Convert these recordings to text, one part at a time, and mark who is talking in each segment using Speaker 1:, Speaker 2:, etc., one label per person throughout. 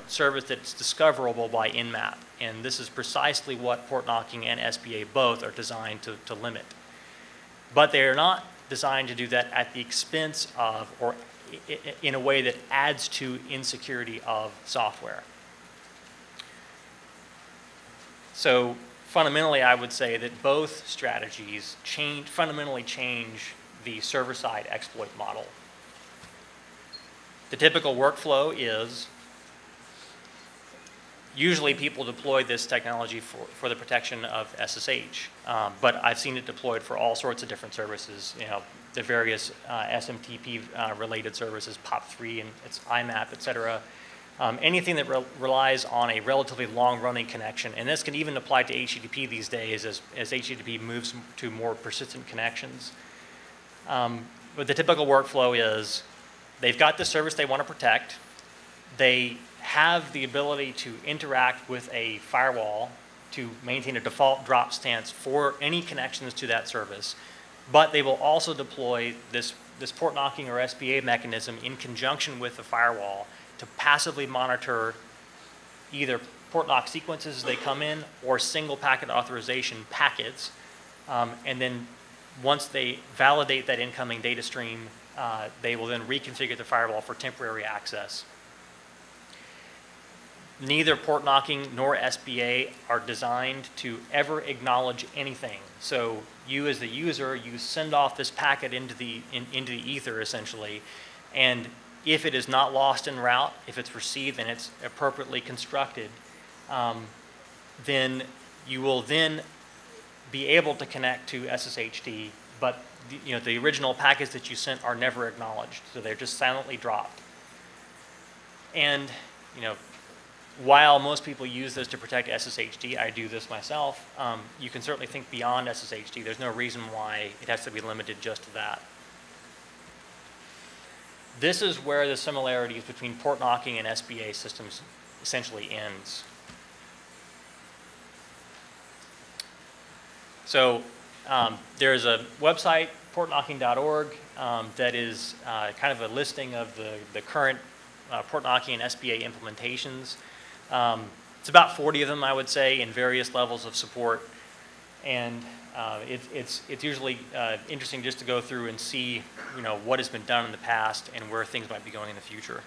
Speaker 1: service that's discoverable by Nmap, and this is precisely what port knocking and SPA both are designed to limit. But they are not designed to do that at the expense of, or in a way that adds to insecurity of software. So fundamentally, I would say that both strategies fundamentally change the server-side exploit model. The typical workflow is usually people deploy this technology for the protection of SSH, but I've seen it deployed for all sorts of different services. The various SMTP-related services, POP3 and its IMAP, et cetera. Anything that relies on a relatively long-running connection, and this can even apply to HTTP these days as HTTP moves to more persistent connections. But the typical workflow is they've got the service they want to protect. They have the ability to interact with a firewall to maintain a default drop stance for any connections to that service, but they will also deploy this port knocking or SPA mechanism in conjunction with the firewall to passively monitor either port knock sequences as they come in or single packet authorization packets. And then once they validate that incoming data stream, they will then reconfigure the firewall for temporary access. Neither port knocking nor SPA are designed to ever acknowledge anything. So you as the user, you send off this packet into the ether essentially, and if it is not lost en route, if it's received and it's appropriately constructed, then you will then be able to connect to SSHD, but the original packets that you sent are never acknowledged, so they're just silently dropped. And while most people use this to protect SSHD, I do this myself, you can certainly think beyond SSHD. There's no reason why it has to be limited just to that. This is where the similarities between port knocking and SPA systems essentially ends. So there's a website, portknocking.org, that is kind of a listing of the current port knocking and SPA implementations. It's about 40 of them, I would say, in various levels of support. And it's usually interesting just to go through and see what has been done in the past and where things might be going in the future.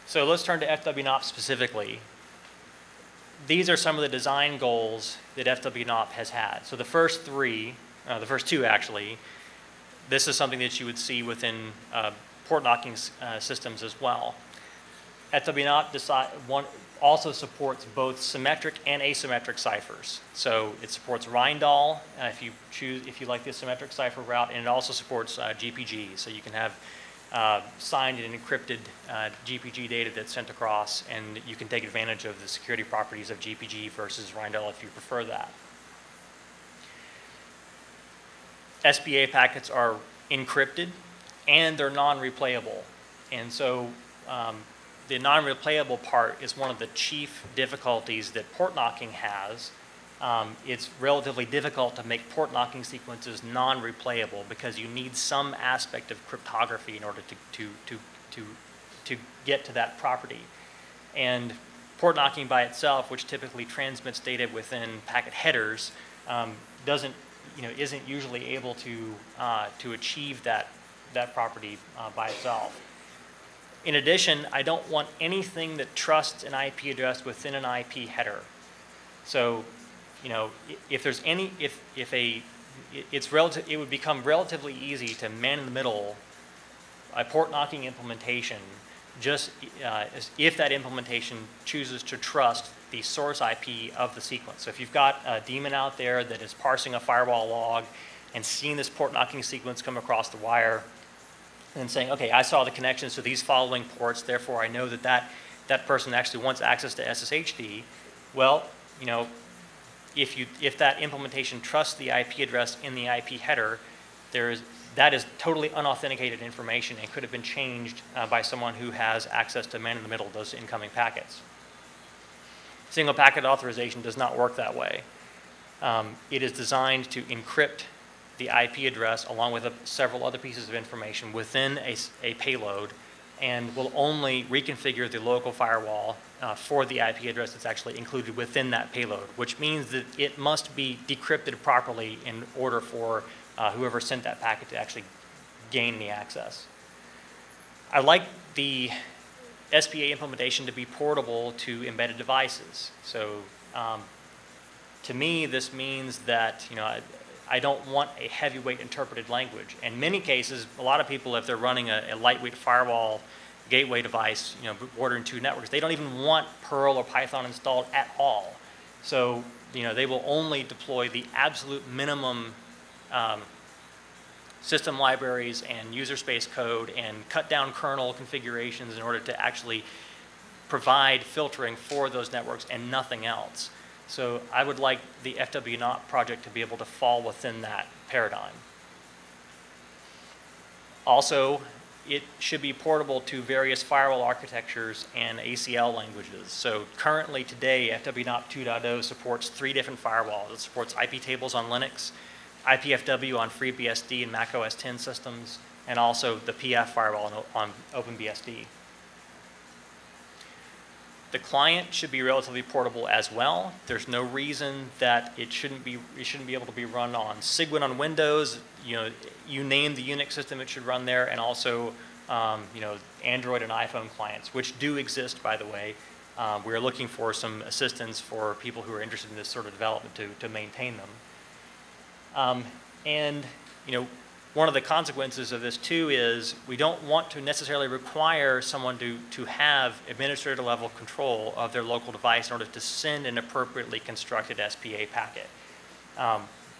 Speaker 1: So let's turn to FWNOP specifically. These are some of the design goals that FWNOP has had. So the first two actually, this is something that you would see within port knocking systems as well. FWNOP also supports both symmetric and asymmetric ciphers. So it supports Rindal if you like the symmetric cipher route, and it also supports GPG. So you can have signed and encrypted GPG data that's sent across, and you can take advantage of the security properties of GPG versus Rindal if you prefer that. SPA packets are encrypted and they're non-replayable. And so the non-replayable part is one of the chief difficulties that port knocking has. It's relatively difficult to make port knocking sequences non-replayable because you need some aspect of cryptography in order to get to that property. And port knocking by itself, which typically transmits data within packet headers, isn't usually able to achieve that property by itself. In addition, I don't want anything that trusts an IP address within an IP header. So, if there's it would become relatively easy to man in the middle a port knocking implementation, just if that implementation chooses to trust the source IP of the sequence. So if you've got a daemon out there that is parsing a firewall log and seeing this port knocking sequence come across the wire, and saying, okay, I saw the connections to these following ports, therefore I know that person actually wants access to SSHD. Well, if that implementation trusts the IP address in the IP header, that is totally unauthenticated information and could have been changed by someone who has access to man in the middle of those incoming packets. Single packet authorization does not work that way. It is designed to encrypt the IP address along with several other pieces of information within a payload, and will only reconfigure the local firewall for the IP address that's actually included within that payload, which means that it must be decrypted properly in order for whoever sent that packet to actually gain the access. I like the SPA implementation to be portable to embedded devices. So to me, this means that I don't want a heavyweight interpreted language. In many cases, a lot of people, if they're running a lightweight firewall gateway device, bordering two networks, they don't even want Perl or Python installed at all. So they will only deploy the absolute minimum system libraries and user space code and cut down kernel configurations in order to actually provide filtering for those networks and nothing else. So I would like the FWNOT project to be able to fall within that paradigm. Also, it should be portable to various firewall architectures and ACL languages. So currently today, FWNOT 2.0 supports 3 different firewalls. It supports IP tables on Linux, IPFW on FreeBSD and Mac OS X systems, and also the PF firewall on OpenBSD. The client should be relatively portable as well. There's no reason that it shouldn't be able to be run on Cygwin on Windows. You name the Unix system, it should run there, and also Android and iPhone clients, which do exist, by the way. We're looking for some assistance for people who are interested in this sort of development to maintain them. One of the consequences of this too is we don't want to necessarily require someone to have administrator level control of their local device in order to send an appropriately constructed SPA packet.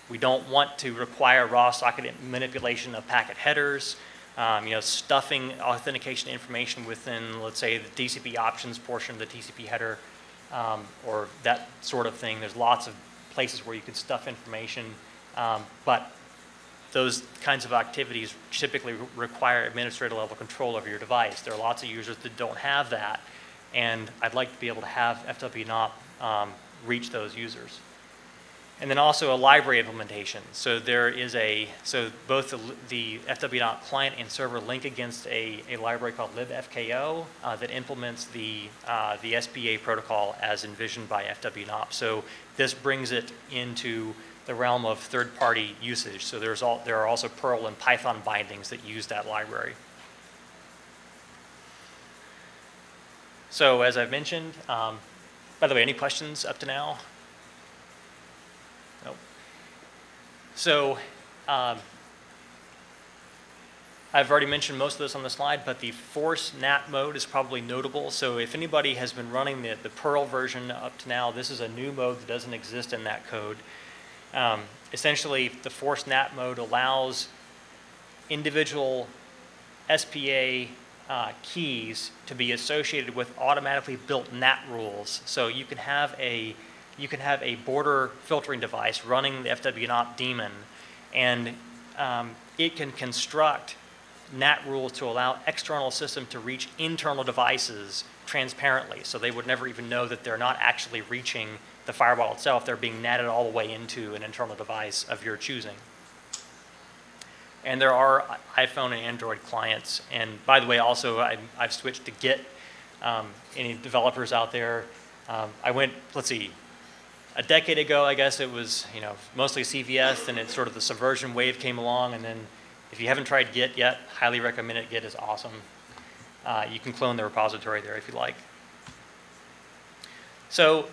Speaker 1: We don't want to require raw socket manipulation of packet headers, stuffing authentication information within, let's say, the TCP options portion of the TCP header, or that sort of thing. There's lots of places where you can stuff information, but those kinds of activities typically require administrator level control over your device. There are lots of users that don't have that, and I'd like to be able to have FWNOT reach those users. And then also a library implementation. So both the FWNOT client and server link against a library called libfko that implements the SPA protocol as envisioned by FWNOT. So this brings it into the realm of third-party usage. So there are also Perl and Python bindings that use that library. So as I've mentioned, by the way, any questions up to now? Nope. So I've already mentioned most of this on the slide, but the force NAT mode is probably notable. So if anybody has been running the Perl version up to now, this is a new mode that doesn't exist in that code. Essentially, the force NAT mode allows individual SPA keys to be associated with automatically built NAT rules. So you can have a border filtering device running the FWNOT daemon, and it can construct NAT rules to allow external system to reach internal devices transparently. So they would never even know that they're not actually reaching the firewall itself. They're being NATed all the way into an internal device of your choosing. And there are iPhone and Android clients. And by the way, also I've switched to Git. Any developers out there? I went, let's see, a decade ago, I guess it was mostly CVS, and it's sort of the Subversion wave came along, and then if you haven't tried Git yet, highly recommend it. Git is awesome. You can clone the repository there if you like. So,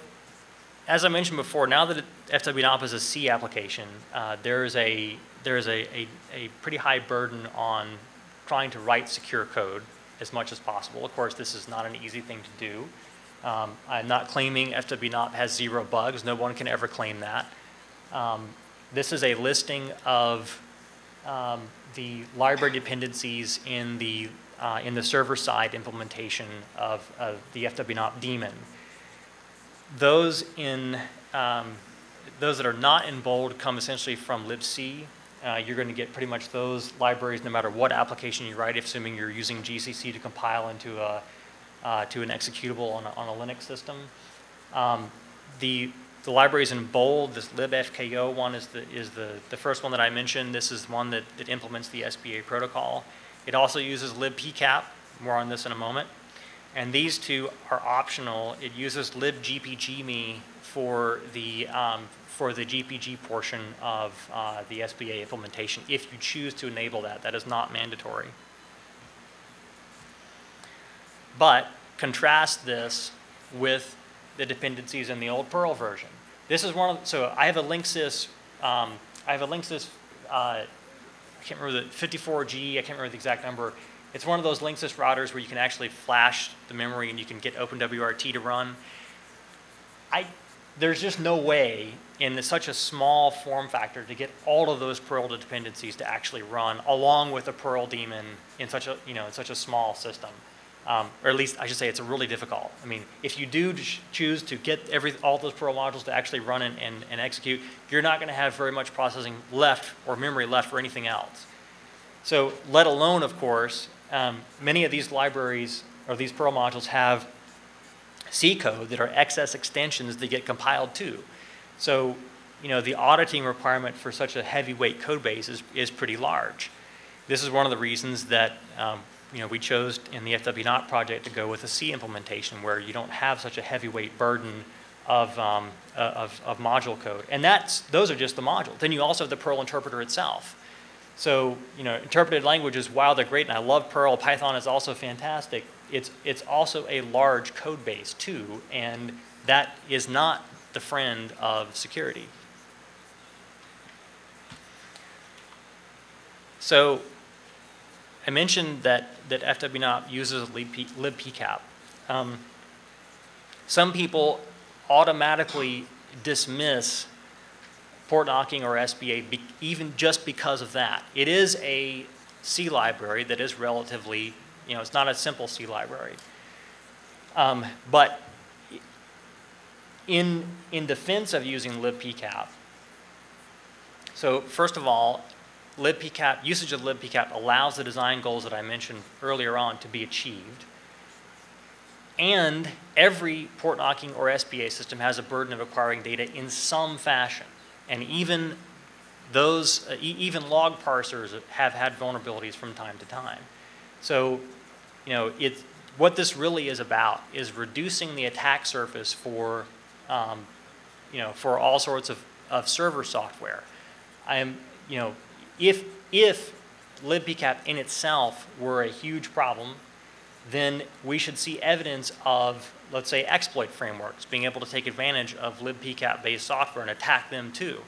Speaker 1: as I mentioned before, now that FWNOP is a C application, there is a pretty high burden on trying to write secure code as much as possible. Of course, this is not an easy thing to do. I'm not claiming FWNOP has 0 bugs. No one can ever claim that. This is a listing of the library dependencies in the server-side implementation of the FWNOP daemon. Those that are not in bold come essentially from libc. You're going to get pretty much those libraries no matter what application you write, assuming you're using GCC to compile into to an executable on a Linux system. The libraries in bold, this libfko one is the first one that I mentioned. This is one that implements the SPA protocol. It also uses libpcap, More on this in a moment. And these two are optional. It uses libgpgme for the GPG portion of the SBA implementation if you choose to enable that. That is not mandatory. But contrast this with the dependencies in the old Perl version. This is one of, so I have a linksys, I can't remember the 54G, I can't remember the exact number. It's one of those linksys routers where you can actually flash the memory and you can get OpenWRT to run. There's just no way in such a small form factor to get all of those Perl dependencies to actually run along with a Perl daemon in such a, in such a small system. Or at least I should say it's really difficult. I mean, if you do choose to get all those Perl modules to actually run and execute, you're not going to have very much processing left or memory left for anything else. So let alone, of course, many of these libraries or these Perl modules have C code that are XS extensions that get compiled to. So, the auditing requirement for such a heavyweight code base is pretty large. This is one of the reasons that we chose in the FWNOT project to go with a C implementation where you don't have such a heavyweight burden of module code. And those are just the modules. Then you also have the Perl interpreter itself. So, interpreted languages, while they're great, and I love Perl, Python is also fantastic, it's also a large code base too, and that is not the friend of security. So, I mentioned that FWNOT uses libpcap. Some people automatically dismiss port knocking or SBA even just because of that. It is a C library that is relatively, it's not a simple C library. But in defense of using libpcap, so first of all, usage of libpcap allows the design goals that I mentioned earlier on to be achieved. And every port knocking or SBA system has a burden of acquiring data in some fashion. And even even log parsers have had vulnerabilities from time to time. So, what this really is about is reducing the attack surface for all sorts of server software. If libpcap in itself were a huge problem, then we should see evidence of, let's say, exploit frameworks being able to take advantage of libpcap-based software and attack them too.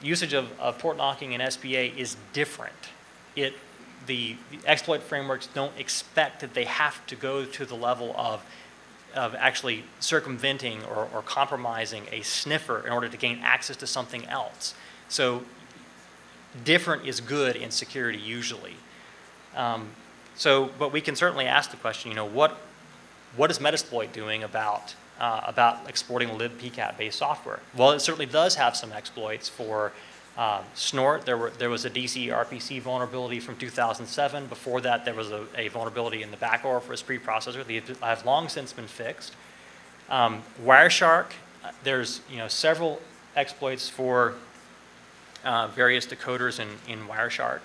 Speaker 1: Usage of port knocking and SBA is different. The exploit frameworks don't expect that they have to go to the level of actually circumventing or compromising a sniffer in order to gain access to something else. So different is good in security usually. But we can certainly ask the question, what is Metasploit doing about exploiting libpcap-based software? Well, it certainly does have some exploits for snort. There was a DC RPC vulnerability from 2007. Before that, there was a vulnerability in the backdoor for a preprocessor. These have long since been fixed. Wireshark, there's several exploits for various decoders in Wireshark.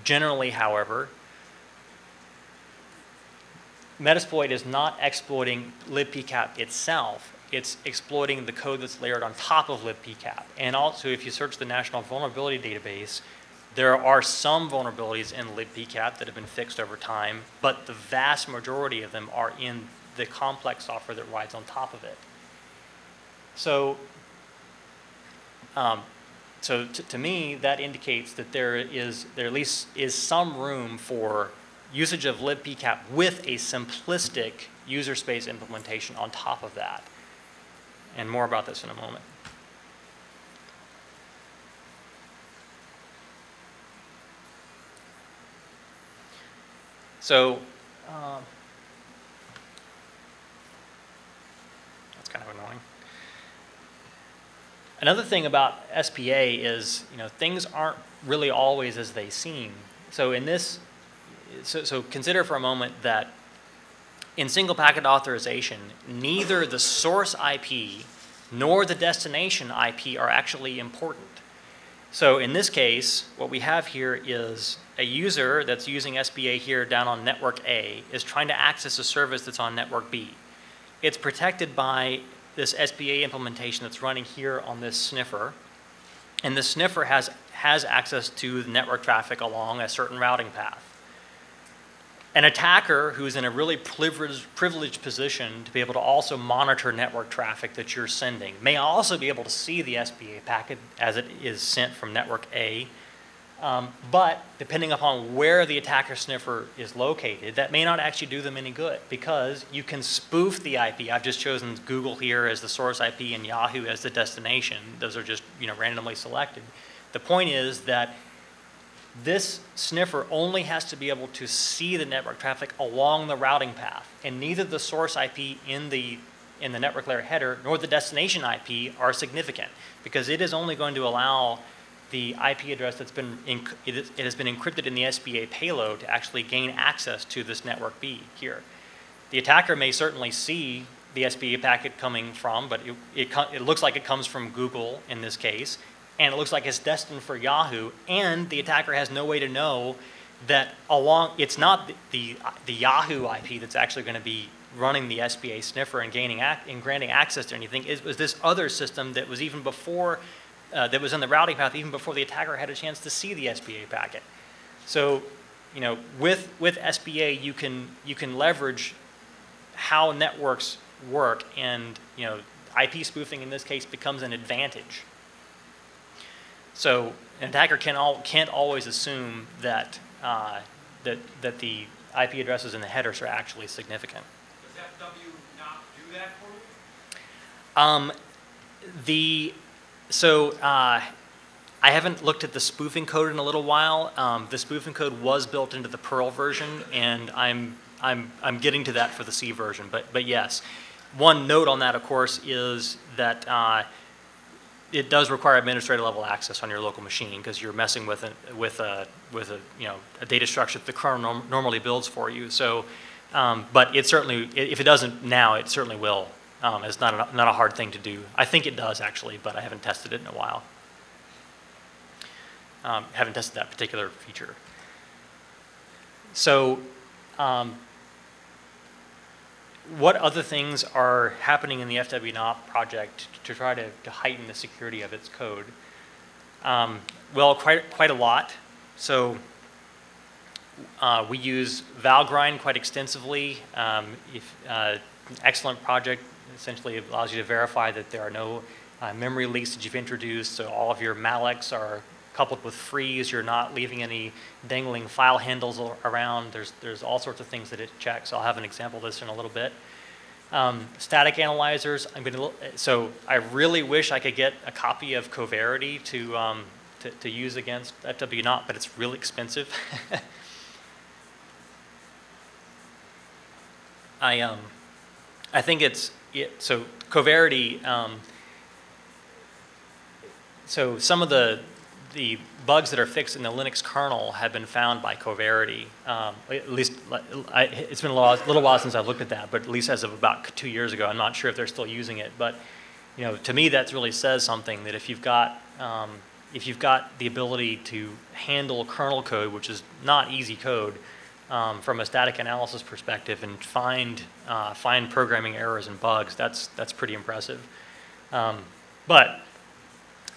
Speaker 1: Generally, however, Metasploit is not exploiting libpcap itself. It's exploiting the code that's layered on top of libpcap. And also, if you search the National Vulnerability Database, there are some vulnerabilities in libpcap that have been fixed over time, but the vast majority of them are in the complex software that rides on top of it. So, to me, that indicates that there at least is some room for usage of libpcap with a simplistic user space implementation on top of that. And more about this in a moment. So that's kind of annoying. Another thing about SPA is, things aren't really always as they seem. So in this, so consider for a moment that in single packet authorization, neither the source IP nor the destination IP are actually important. So in this case, what we have here is a user that's using SBA here down on network A is trying to access a service that's on network B. It's protected by this SBA implementation that's running here on this sniffer. And the sniffer has access to the network traffic along a certain routing path. An attacker who's in a really privileged position to be able to also monitor network traffic that you're sending may also be able to see the SBA packet as it is sent from network A. But depending upon where the attacker sniffer is located, that may not actually do them any good because you can spoof the IP. I've just chosen Google here as the source IP and Yahoo as the destination. Those are just randomly selected. The point is that this sniffer only has to be able to see the network traffic along the routing path, and neither the source IP in the network layer header nor the destination IP are significant because it is only going to allow the IP address that's been it has been encrypted in the SBA payload to actually gain access to this network B here. The attacker may certainly see the SBA packet coming from, but it looks like it comes from Google in this case. And it looks like it's destined for Yahoo, and the attacker has no way to know that it's not the Yahoo IP that's actually going to be running the SBA sniffer and granting access to anything. It was this other system that was even before, that was in the routing path even before the attacker had a chance to see the SBA packet. So, with SBA you can leverage how networks work, and IP spoofing in this case becomes an advantage. So an attacker can't always assume that that the IP addresses in the headers are actually significant.
Speaker 2: Does FWNOT do that for you?
Speaker 1: I haven't looked at the spoofing code in a little while. The spoofing code was built into the Perl version, and I'm getting to that for the C version. But yes, one note on that, of course, is that it does require administrator level access on your local machine because you're messing with a data structure that the kernel normally builds for you. So, but it certainly, if it doesn't now, it certainly will. It's not a hard thing to do. I think it does actually, but I haven't tested it in a while. Haven't tested that particular feature. So, what other things are happening in the FWNOT project to try to heighten the security of its code? Well, quite a lot. So we use Valgrind quite extensively. An excellent project. Essentially, it allows you to verify that there are no memory leaks that you've introduced. So all of your mallocs are coupled with freeze. You're not leaving any dangling file handles around. There's all sorts of things that it checks. I'll have an example of this in a little bit. Static analyzers. So I really wish I could get a copy of Coverity to use against FWNOT, but it's really expensive. I think so Coverity. So some of the bugs that are fixed in the Linux kernel have been found by Coverity. At least, it's been a little while since I've looked at that, but at least as of about 2 years ago, I'm not sure if they're still using it. But to me, that really says something that if you've got the ability to handle kernel code, which is not easy code, from a static analysis perspective, and find programming errors and bugs, that's pretty impressive. But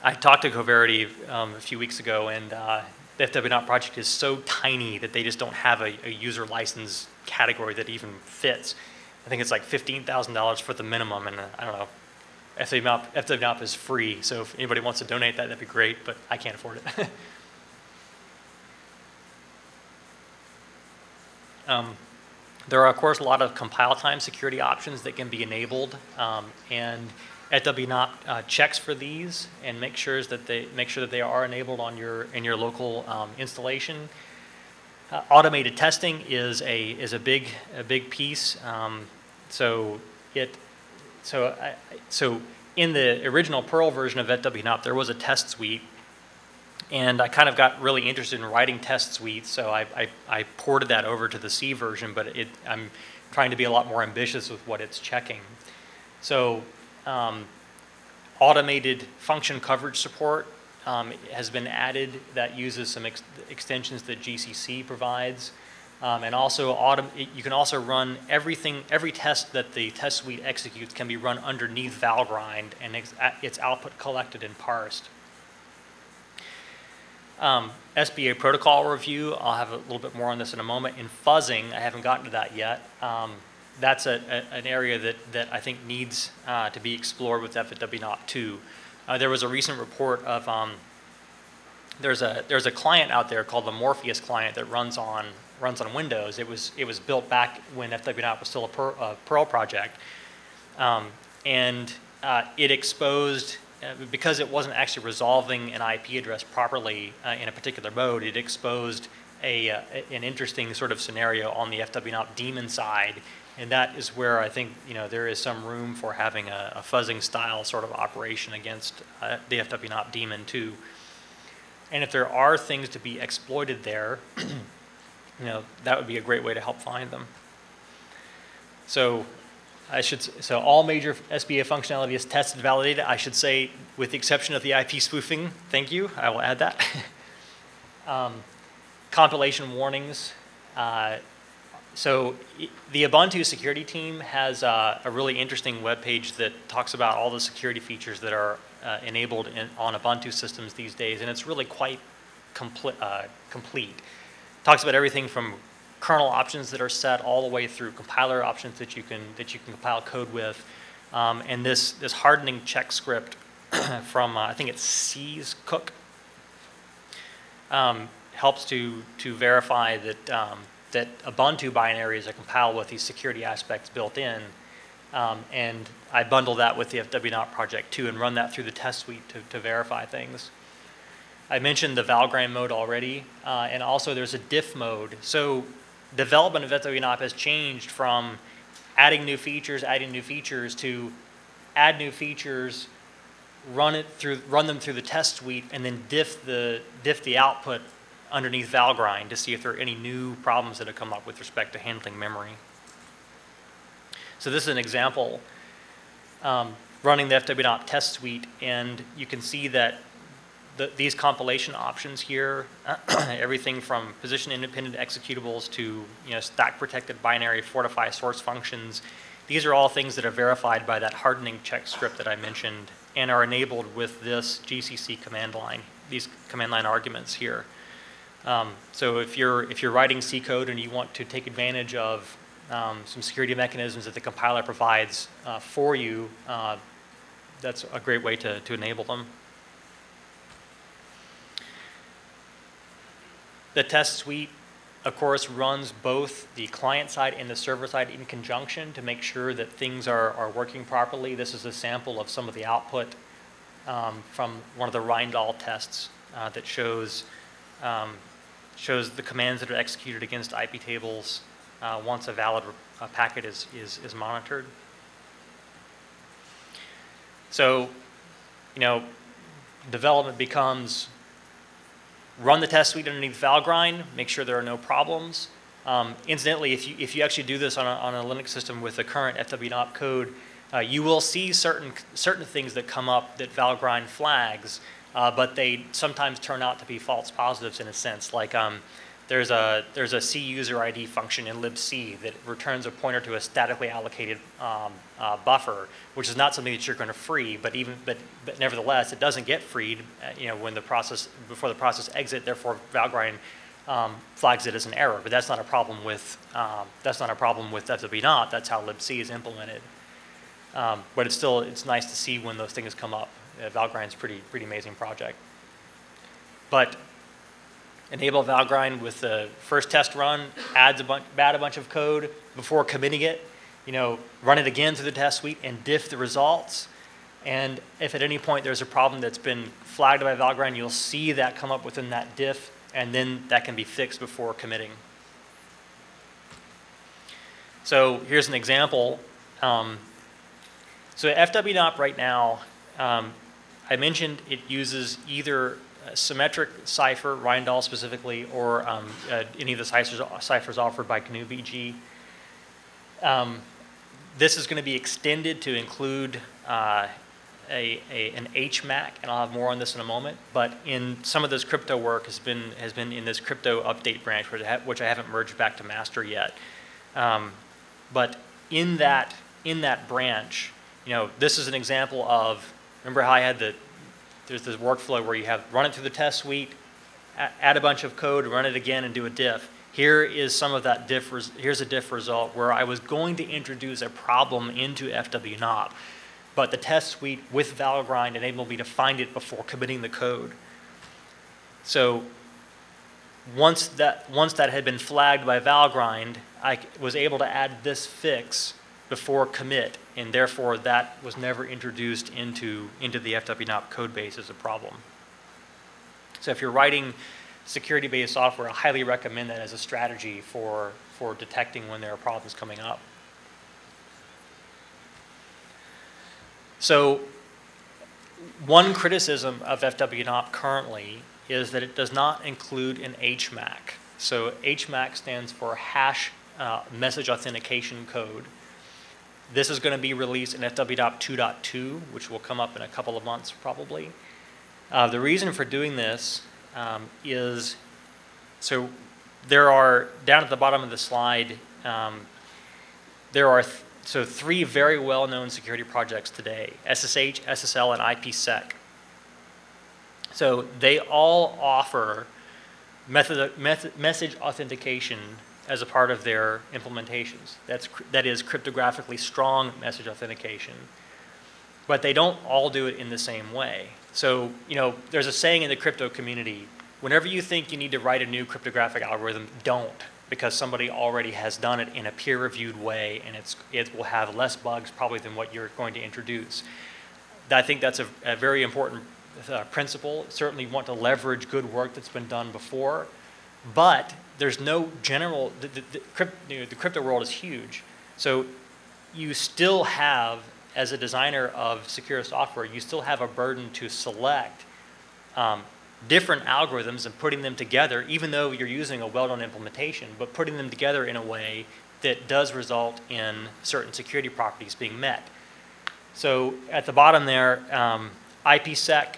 Speaker 1: I talked to Coverity a few weeks ago, and the FWNOT project is so tiny that they just don't have a user license category that even fits. I think it's like $15,000 for the minimum, and I don't know. FWNOT is free, so if anybody wants to donate that, that'd be great, but I can't afford it. There are, of course, a lot of compile time security options that can be enabled, and FWNOT checks for these and make sure that they are enabled on in your local installation. Automated testing is a big piece. So in the original Perl version of FWNOT, there was a test suite, and I kind of got really interested in writing test suites, so I ported that over to the C version, but I'm trying to be a lot more ambitious with what it's checking. So automated function coverage support has been added that uses some extensions that GCC provides. And also, you can also run every test that the test suite executes can be run underneath Valgrind, and its output collected and parsed. SBA protocol review, I'll have a little bit more on this in a moment. In fuzzing, I haven't gotten to that yet. That's an area that I think needs to be explored with FWNOT 2. There was a recent report of, there's a client out there called the Morpheus client that runs on Windows. It was built back when FWNOT was still a Perl project, and it exposed, because it wasn't actually resolving an IP address properly in a particular mode, it exposed an interesting sort of scenario on the FWNOT daemon side, and that is where I think there is some room for having a fuzzing style sort of operation against the FWNOT daemon too. And if there are things to be exploited there, that would be a great way to help find them. So all major SBA functionality is tested and validated. I should say, with the exception of the IP spoofing. Thank you. I will add that. Compilation warnings. So the Ubuntu security team has a really interesting web page that talks about all the security features that are enabled on Ubuntu systems these days, and it's really quite complete. Talks about everything from kernel options that are set all the way through compiler options that you can compile code with, and this hardening check script from I think it's C's Cook helps to verify that that Ubuntu binaries are compiled with these security aspects built in, and I bundle that with the FWNOT project too and run that through the test suite to verify things. I mentioned the Valgrind mode already, and also there's a diff mode. So development of FWNOT has changed from adding new features to add new features, run them through the test suite, and then diff the output underneath Valgrind to see if there are any new problems that have come up with respect to handling memory. So this is an example running the FWNOT test suite, and you can see that these compilation options here, everything from position-independent executables to stack-protected binary fortify source functions, these are all things that are verified by that hardening check script that I mentioned and are enabled with this GCC command line, these command line arguments here. So if you're writing C code and you want to take advantage of some security mechanisms that the compiler provides for you, that's a great way to enable them. The test suite, of course, runs both the client side and the server side in conjunction to make sure that things are working properly. This is a sample of some of the output from one of the Rindall tests that shows the commands that are executed against IP tables once a valid packet is monitored. So, development becomes run the test suite underneath Valgrind, make sure there are no problems. Incidentally, if you actually do this on a Linux system with the current FWNOT code, you will see certain things that come up that Valgrind flags, but they sometimes turn out to be false positives in a sense. Like there's a C user ID function in libc that returns a pointer to a statically allocated buffer, which is not something that you're going to free. But nevertheless, it doesn't get freed. When before the process exit. Therefore, Valgrind flags it as an error. But that's not a problem with FWNOT. That's how libc is implemented. But it's nice to see when those things come up. Valgrind's pretty amazing project. But enable Valgrind with the first test run, add a bunch of code before committing it, run it again through the test suite and diff the results. And if at any point there's a problem that's been flagged by Valgrind, you'll see that come up within that diff, and then that can be fixed before committing. So here's an example. So FWNOT right now, I mentioned it uses either symmetric cipher, Rindall specifically, or any of the ciphers offered by GNU-BG. This is going to be extended to include an HMAC, and I'll have more on this in a moment. But in some of this crypto work has been in this crypto update branch, which I haven't merged back to master yet. But in that branch, this is an example of, remember how I had there's this workflow where you have run it through the test suite, add a bunch of code, run it again, and do a diff. Here is some of that diff. Here's a diff result where I was going to introduce a problem into FWNOT, but the test suite with Valgrind enabled me to find it before committing the code. So once that had been flagged by Valgrind, I was able to add this fix before commit, and therefore that was never introduced into the FWNOT code base as a problem. So if you're writing security-based software, I highly recommend that as a strategy for detecting when there are problems coming up. So one criticism of FWNOT currently is that it does not include an HMAC. So HMAC stands for hash message authentication code. This is going to be released in FWNOT 2.2, which will come up in a couple of months probably. The reason for doing this is, so there are, down at the bottom of the slide, there are three very well-known security projects today: SSH, SSL, and IPsec. So they all offer message authentication as a part of their implementations. That is cryptographically strong message authentication. But they don't all do it in the same way. So, there's a saying in the crypto community, whenever you think you need to write a new cryptographic algorithm, don't, because somebody already has done it in a peer-reviewed way, and it will have less bugs probably than what you're going to introduce. I think that's a very important principle. Certainly want to leverage good work that's been done before, but there's no general, the crypto world is huge. So you still have, as a designer of secure software, you still have a burden to select different algorithms and putting them together, even though you're using a well-known implementation, but putting them together in a way that does result in certain security properties being met. So at the bottom there, IPsec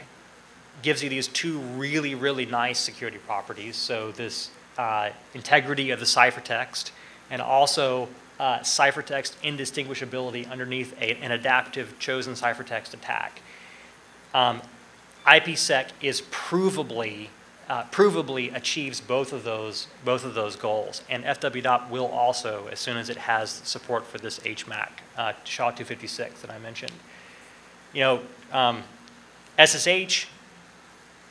Speaker 1: gives you these two really, really nice security properties. So this integrity of the ciphertext, and also ciphertext indistinguishability underneath an adaptive chosen ciphertext attack. IPsec is provably achieves both of those goals, and FWNOT will also, as soon as it has support for this HMAC, SHA-256 that I mentioned. SSH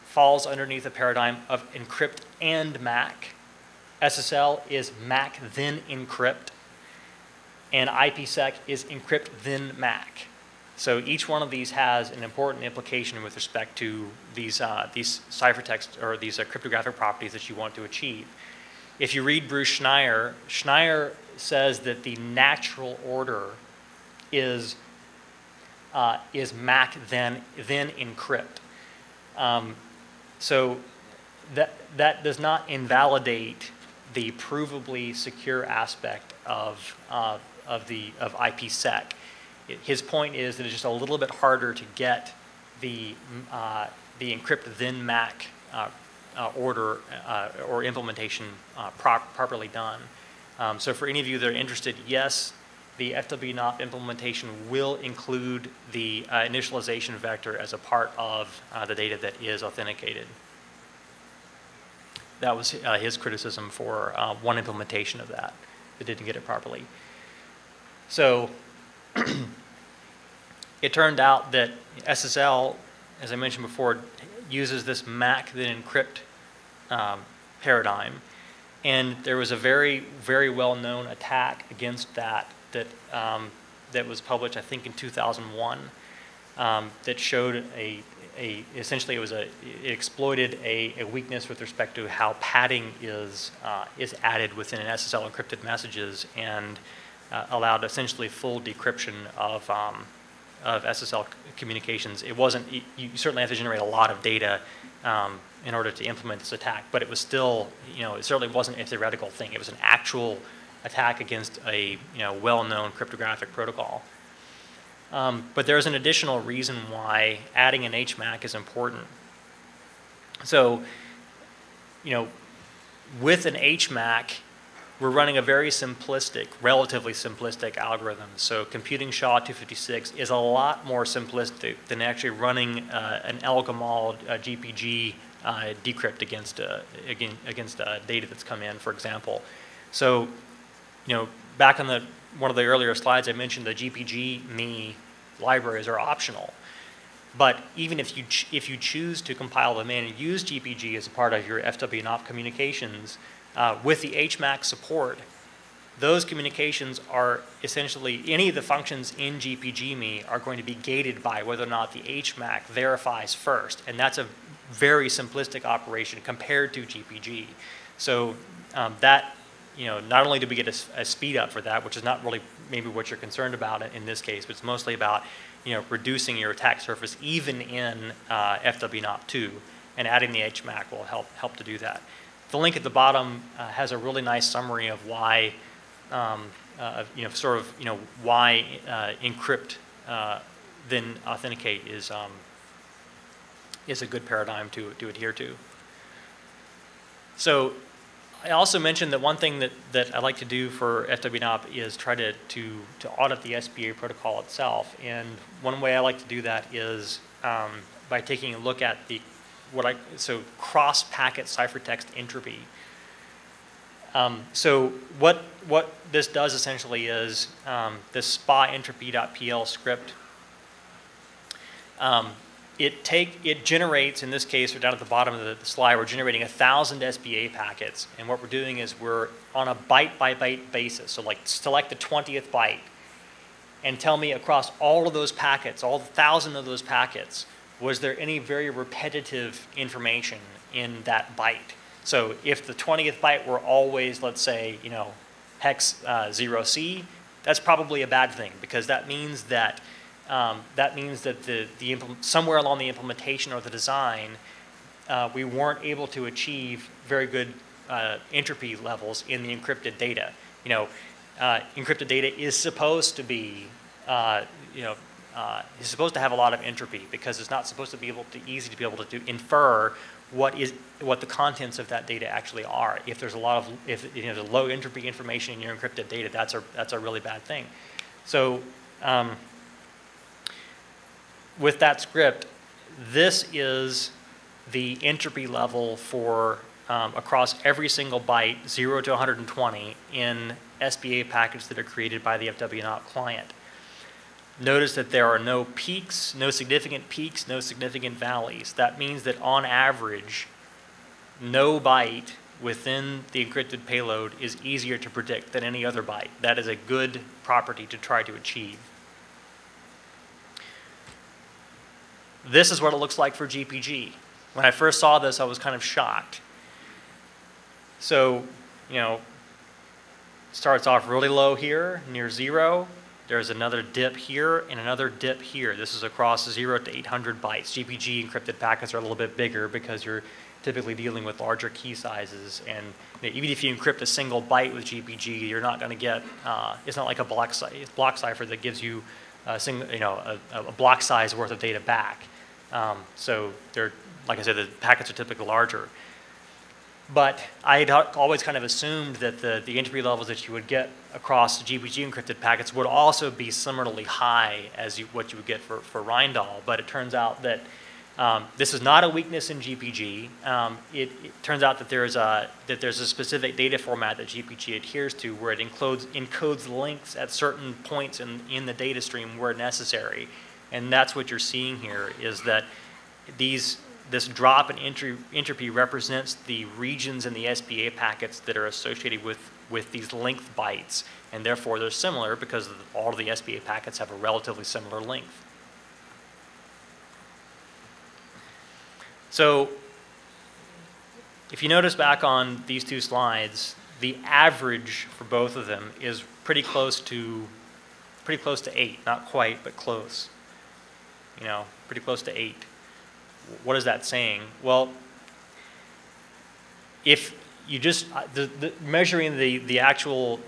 Speaker 1: falls underneath a paradigm of encrypt and MAC. SSL is MAC then encrypt, and IPsec is encrypt then MAC. So each one of these has an important implication with respect to these ciphertext or these cryptographic properties that you want to achieve. If you read Bruce Schneier, Schneier says that the natural order is MAC then encrypt. So that does not invalidate the provably secure aspect of IPsec. His point is that it's just a little bit harder to get the encrypt then MAC order or implementation properly done. So for any of you that are interested, yes, the FWNOT implementation will include the initialization vector as a part of the data that is authenticated. That was his criticism for one implementation of that didn't get it properly. So it turned out that SSL, as I mentioned before, uses this MAC then encrypt paradigm, and there was a very, very well-known attack against that was published, I think, in 2001, that showed essentially it exploited a weakness with respect to how padding is added within an SSL encrypted messages, and allowed essentially full decryption of SSL communications. It wasn't, you certainly have to generate a lot of data in order to implement this attack, but it was still, it certainly wasn't a theoretical thing. It was an actual attack against a well-known cryptographic protocol. But there's an additional reason why adding an HMAC is important. So, with an HMAC, we're running a very simplistic, relatively simplistic algorithm. So computing SHA-256 is a lot more simplistic than actually running an Elgamal GPG decrypt against data that's come in, for example. So, back on one of the earlier slides, I mentioned the GPG libraries are optional. But even if you choose to compile them in and use GPG as a part of your FWNOT communications, with the HMAX support, those communications are essentially, any of the functions in GPG are going to be gated by whether or not the HMAC verifies first. And that's a very simplistic operation compared to GPG. So that, not only do we get a speed up for that, which is not really maybe what you're concerned about in this case, but it's mostly about, reducing your attack surface even in FWNOT2, and adding the HMAC will help to do that. The link at the bottom has a really nice summary of why, why encrypt then authenticate is a good paradigm to adhere to. So I also mentioned that one thing that I like to do for FWNOP is try to audit the SPA protocol itself. And one way I like to do that is by taking a look at cross-packet ciphertext entropy. So what this does essentially is this SPA entropy.pl script. It generates, in this case, we're down at the bottom of the slide, we're generating 1,000 SPA packets. And what we're doing is we're on a byte-by-byte basis. So like select the 20th byte and tell me across all of those packets, all 1,000 of those packets, was there any very repetitive information in that byte? So if the 20th byte were always, let's say, hex 0C, that's probably a bad thing, because that means that somewhere along the implementation or the design, we weren't able to achieve very good entropy levels in the encrypted data. Encrypted data is supposed to be, is supposed to have a lot of entropy, because it's not supposed to be easy to be able to infer what the contents of that data actually are. If there's there's low entropy information in your encrypted data, that's a really bad thing. So with that script, this is the entropy level for across every single byte, 0 to 120, in SPA packets that are created by the FWNOT client. Notice that there are no peaks, no significant valleys. That means that on average, no byte within the encrypted payload is easier to predict than any other byte. That is a good property to try to achieve. This is what it looks like for GPG. When I first saw this, I was kind of shocked. So, starts off really low here, near 0. There's another dip here and another dip here. This is across 0 to 800 bytes. GPG encrypted packets are a little bit bigger because you're typically dealing with larger key sizes. And even if you encrypt a single byte with GPG, you're not going to get, it's not like a block cipher that gives you a block size worth of data back. So they're, like I said, the packets are typically larger. But I had always kind of assumed that the entropy levels that you would get across GPG encrypted packets would also be similarly high as what you would get for Rheindahl. But it turns out that this is not a weakness in GPG. It turns out that there's a specific data format that GPG adheres to, where it encodes links at certain points in the data stream where necessary. And that's what you're seeing here, is that this drop in entropy represents the regions in the SPA packets that are associated with these length bytes, and therefore they're similar because all of the SPA packets have a relatively similar length. So if you notice back on these two slides, the average for both of them is pretty close to 8, not quite, but close. Pretty close to 8. What is that saying? Well, if you just measuring the actual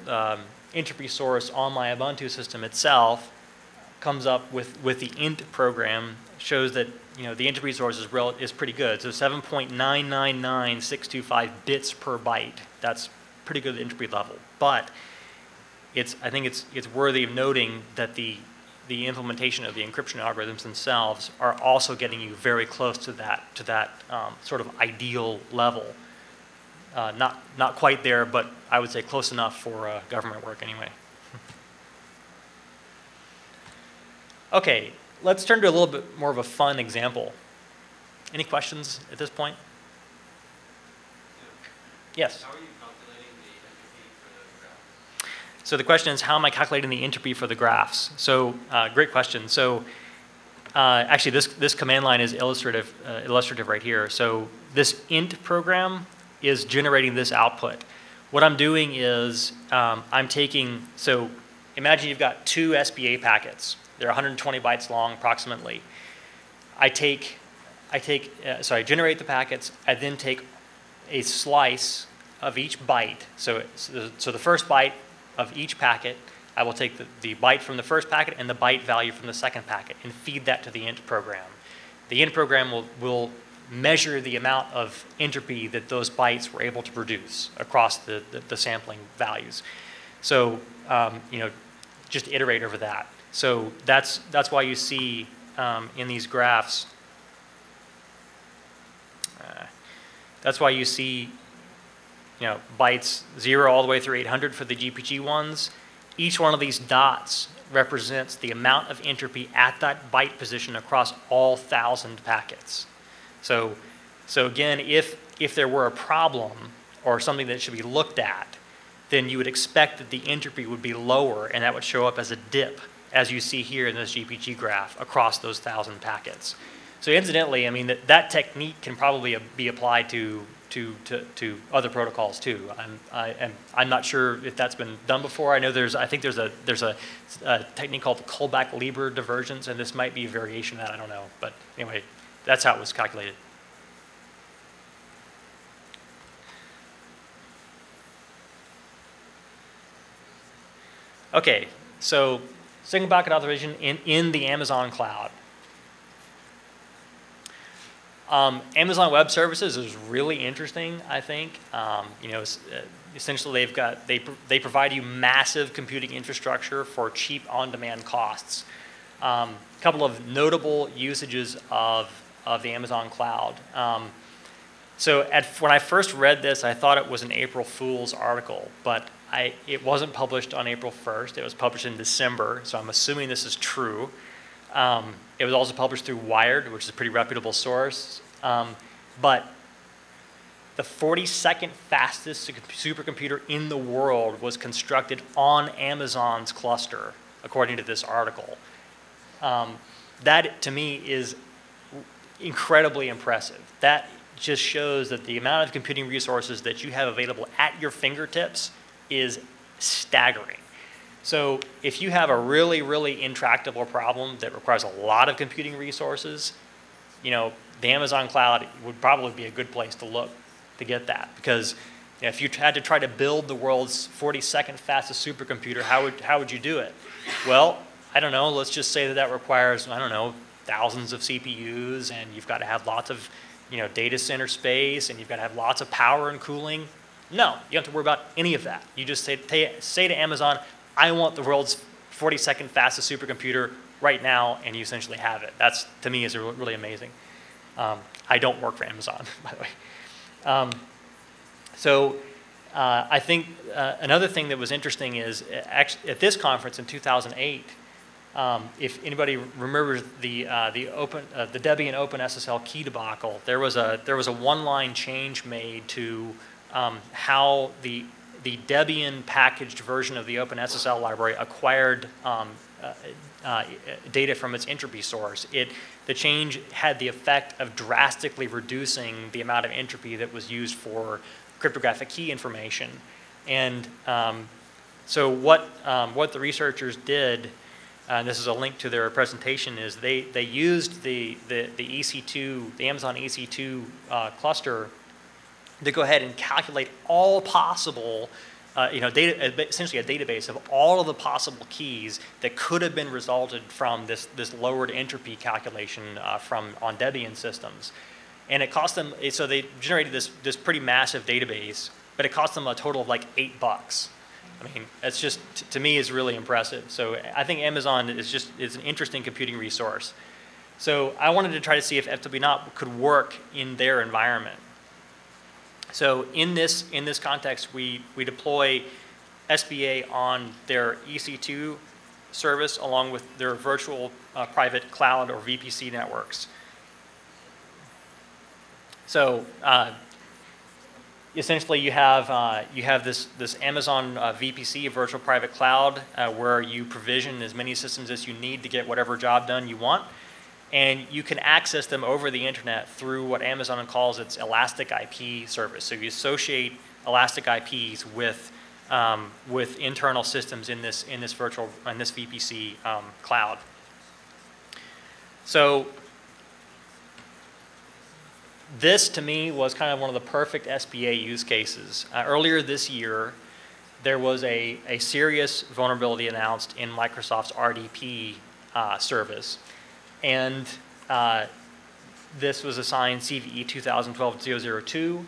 Speaker 1: entropy source on my Ubuntu system itself, comes up with the int program shows that the entropy source is pretty good. So 7.999625 bits per byte. That's pretty good entropy level. But I think it's worthy of noting that the implementation of the encryption algorithms themselves are also getting you very close to that sort of ideal level. Not quite there, but I would say close enough for government work anyway. Okay, let's turn to a little bit more of a fun example. Any questions at this point? Yes?
Speaker 2: How are you calculating the entropy for the graph?
Speaker 1: So the question is, how am I calculating the entropy for the graphs? So great question. So actually, this command line is illustrative right here. So this int program is generating this output. What I'm doing is I'm taking, so imagine you've got two SBA packets. They're 120 bytes long approximately. I generate the packets. I then take a slice of each byte. So the first byte of each packet, I will take the byte from the first packet and the byte value from the second packet and feed that to the int program. The int program will measure the amount of entropy that those bytes were able to produce across the sampling values. So just iterate over that. So that's why you see in these graphs. That's why you see bytes 0 all the way through 800 for the GPG ones. Each one of these dots represents the amount of entropy at that byte position across all 1,000 packets. So again, if there were a problem or something that should be looked at, then you would expect that the entropy would be lower, and that would show up as a dip, as you see here in this GPG graph, across those 1,000 packets. So incidentally, I mean, that technique can probably be applied to other protocols too. I'm not sure if that's been done before. I know I think there's a technique called the Kullback-Leibler divergence, and this might be a variation of that, I don't know. But anyway, that's how it was calculated. Okay, so single packet authorization in the Amazon cloud. Amazon Web Services is really interesting, I think. Essentially they provide you massive computing infrastructure for cheap on-demand costs. A couple of notable usages of the Amazon cloud. So when I first read this, I thought it was an April Fool's article, but it wasn't published on April 1st. It was published in December, so I'm assuming this is true. It was also published through Wired, which is a pretty reputable source. But the 42nd fastest supercomputer in the world was constructed on Amazon's cluster, according to this article. That, to me, is incredibly impressive. That just shows that the amount of computing resources that you have available at your fingertips is staggering. So if you have a really, really intractable problem that requires a lot of computing resources, the Amazon cloud would probably be a good place to look to get that. Because if you had to try to build the world's 42nd fastest supercomputer, how would you do it? Well, I don't know. Let's just say that requires, I don't know, thousands of CPUs, and you've got to have lots of data center space, and you've got to have lots of power and cooling. No, you don't have to worry about any of that. You just say to Amazon, I want the world's 42nd fastest supercomputer right now, and you essentially have it. That's, to me, is really amazing. I don't work for Amazon, by the way. I think another thing that was interesting is actually at this conference in 2008, if anybody remembers the Debian OpenSSL key debacle, there was a one-line change made to how the Debian packaged version of the OpenSSL library acquired data from its entropy source. The change had the effect of drastically reducing the amount of entropy that was used for cryptographic key information. And so what the researchers did, and this is a link to their presentation, is they used the EC2, the Amazon EC2 cluster to go ahead and calculate all possible essentially a database of all of the possible keys that could have been resulted from this lowered entropy calculation on Debian systems. And it cost them, so they generated this pretty massive database, but it cost them a total of like $8. I mean, that's just, to me, is really impressive. So I think Amazon is an interesting computing resource. So I wanted to try to see if FWNOT could work in their environment. So in this context, we deploy SBA on their EC2 service along with their virtual private cloud or VPC networks. So essentially, you have this Amazon VPC, virtual private cloud, where you provision as many systems as you need to get whatever job done you want, and you can access them over the internet through what Amazon calls its Elastic IP service. So you associate Elastic IPs with internal systems in this VPC cloud. So this, to me, was kind of one of the perfect SBA use cases. Earlier this year, there was a serious vulnerability announced in Microsoft's RDP service. And this was assigned CVE 2012-002.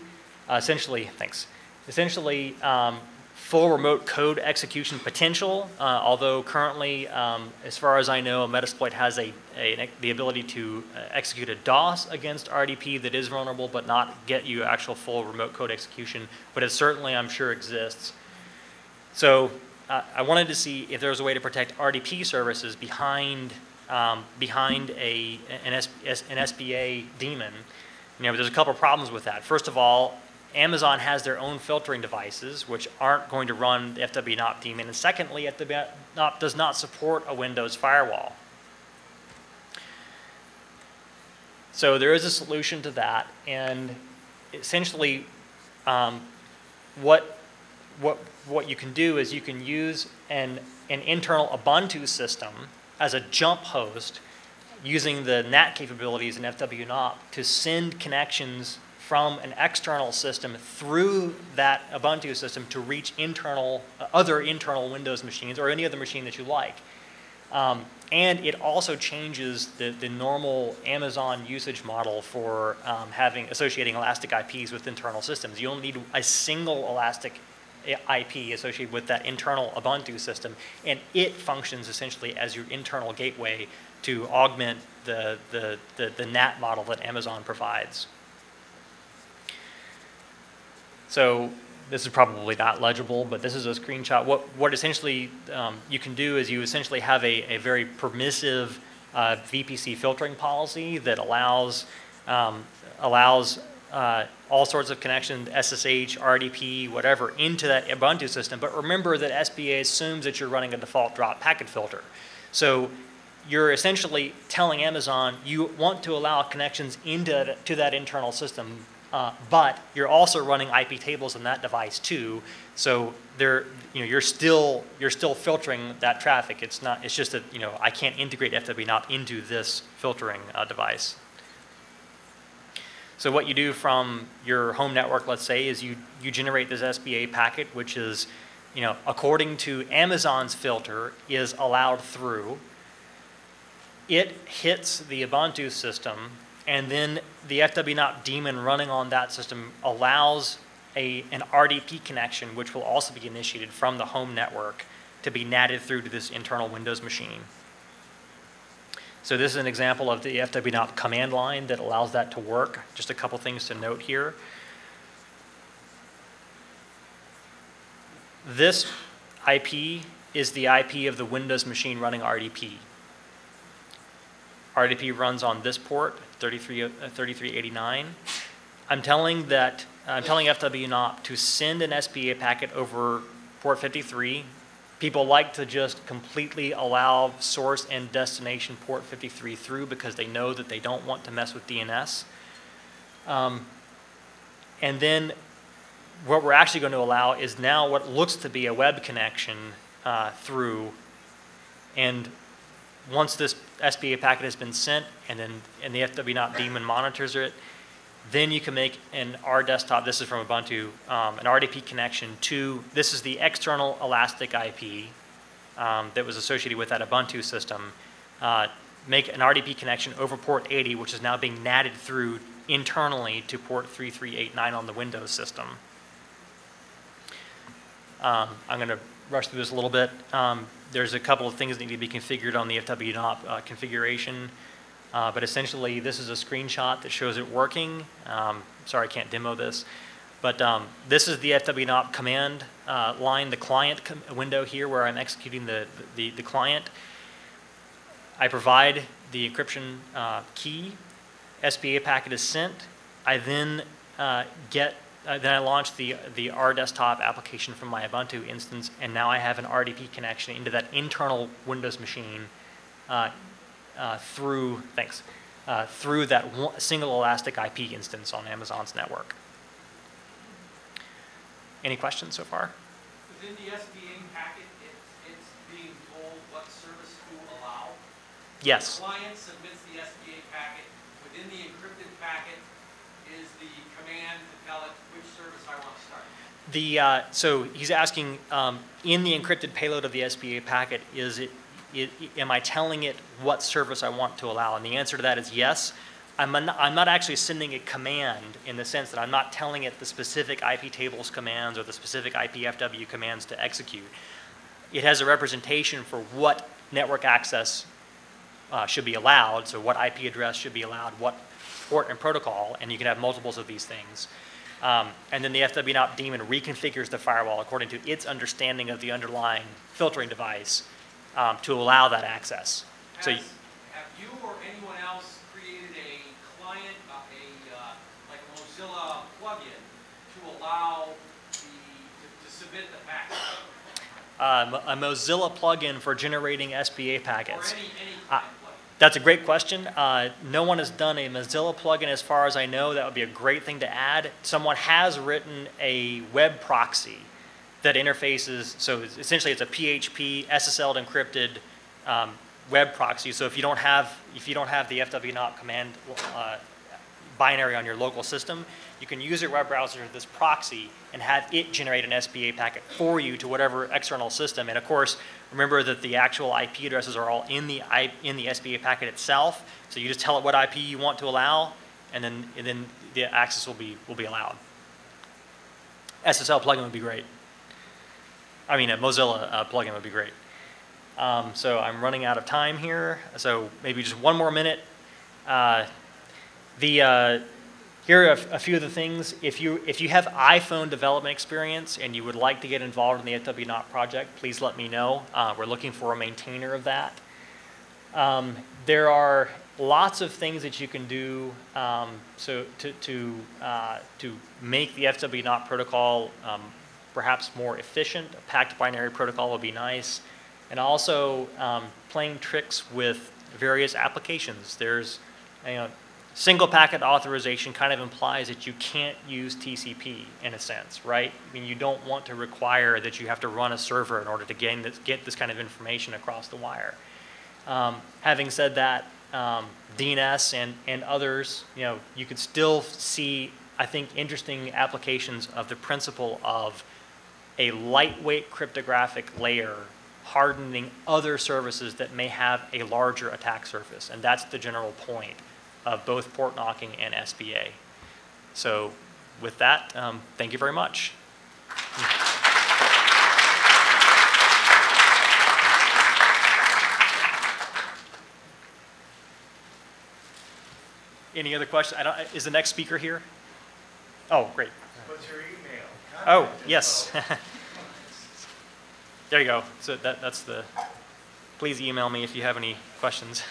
Speaker 1: Essentially, full remote code execution potential, although currently, as far as I know, Metasploit has the ability to execute a DOS against RDP that is vulnerable, but not get you actual full remote code execution. But it certainly, I'm sure, exists. So I wanted to see if there was a way to protect RDP services behind an SBA daemon. There's a couple of problems with that. First of all, Amazon has their own filtering devices, which aren't going to run the FWNOT daemon. And secondly, FWNOT does not support a Windows firewall. So there is a solution to that. And essentially, what you can do is you can use an internal Ubuntu system as a jump host using the NAT capabilities in FWNOT to send connections from an external system through that Ubuntu system to reach other internal Windows machines or any other machine that you like. And it also changes the normal Amazon usage model for associating Elastic IPs with internal systems. You only need a single Elastic IP associated with that internal Ubuntu system, and it functions essentially as your internal gateway to augment the NAT model that Amazon provides. So this is probably not legible, but this is a screenshot. What essentially you can do is you essentially have a very permissive VPC filtering policy that allows all sorts of connections, SSH, RDP, whatever, into that Ubuntu system. But remember that SBA assumes that you're running a default drop packet filter. So you're essentially telling Amazon you want to allow connections to that internal system, but you're also running IP tables on that device too. So you're still filtering that traffic. It's just that I can't integrate FWNOT into this filtering device. So what you do from your home network, let's say, is you generate this SBA packet, which is, according to Amazon's filter, is allowed through. It hits the Ubuntu system, and then the FWNOT daemon running on that system allows an RDP connection, which will also be initiated from the home network, to be natted through to this internal Windows machine. So this is an example of the FWNOT command line that allows that to work. Just a couple things to note here. This IP is the IP of the Windows machine running RDP. RDP runs on this port, 3389. I'm telling FWNOT to send an SBA packet over port 53. People like to just completely allow source and destination port 53 through because they know that they don't want to mess with DNS. And then what we're actually going to allow is now what looks to be a web connection through. And once this SBA packet has been sent and the FWNOT daemon monitors it, Then you can make an RDesktop, this is from Ubuntu, an RDP connection to, this is the external elastic IP that was associated with that Ubuntu system. Make an RDP connection over port 80, which is now being NATed through internally to port 3389 on the Windows system. I'm going to rush through this a little bit. There's a couple of things that need to be configured on the FWNOT configuration. But essentially, this is a screenshot that shows it working. Sorry, I can't demo this. But this is the FWNOT command line, the client window here where I'm executing the client. I provide the encryption key. SPA packet is sent. I then then I launch the RDesktop application from my Ubuntu instance, and now I have an RDP connection into that internal Windows machine through that single elastic IP instance on Amazon's network. Any questions so far?
Speaker 2: Within the SPA packet, it's being told what service to allow?
Speaker 1: Yes.
Speaker 2: The client submits the SPA packet. Within the encrypted packet is the command to tell it which service I want to start.
Speaker 1: So he's asking, in the encrypted payload of the SPA packet, am I telling it what service I want to allow? And the answer to that is yes. I'm not actually sending a command in the sense that I'm not telling it the specific IP tables commands or the specific IPFW commands to execute. It has a representation for what network access should be allowed, so what IP address should be allowed, what port and protocol, and you can have multiples of these things. And then the FWNOT daemon reconfigures the firewall according to its understanding of the underlying filtering device to allow that access.
Speaker 2: Have you or anyone else created a client, like a Mozilla Plugin, to allow to submit the packet?
Speaker 1: A Mozilla plugin for generating SPA packets.
Speaker 2: Or any client plugin?
Speaker 1: That's a great question. No one has done a Mozilla plugin as far as I know. That would be a great thing to add. Someone has written a web proxy that interfaces, so essentially it's a PHP SSL encrypted web proxy. So if you don't have the FWNOT command binary on your local system, you can use your web browser this proxy and have it generate an SPA packet for you to whatever external system. And of course, remember that the actual IP addresses are all in the SPA packet itself. So you just tell it what IP you want to allow, and then the access will be allowed. SSL plugin would be great. I mean, a Mozilla plugin would be great. So I'm running out of time here. So maybe just one more minute. Here are a few of the things. If you have iPhone development experience and you would like to get involved in the FWNOT project, please let me know. We're looking for a maintainer of that. There are lots of things that you can do to make the FWNOT protocol perhaps more efficient. A packed binary protocol would be nice. And also playing tricks with various applications. There's, single packet authorization kind of implies that you can't use TCP in a sense, right? I mean, you don't want to require that you have to run a server in order to get this kind of information across the wire. Having said that, DNS and others, you could still see, I think, interesting applications of the principle of a lightweight cryptographic layer hardening other services that may have a larger attack surface. And that's the general point of both port knocking and SPA. So with that, thank you very much. Any other questions? Is the next speaker here? Oh, great.
Speaker 3: What's your email?
Speaker 1: Oh, yes. There you go. So that's please email me if you have any questions.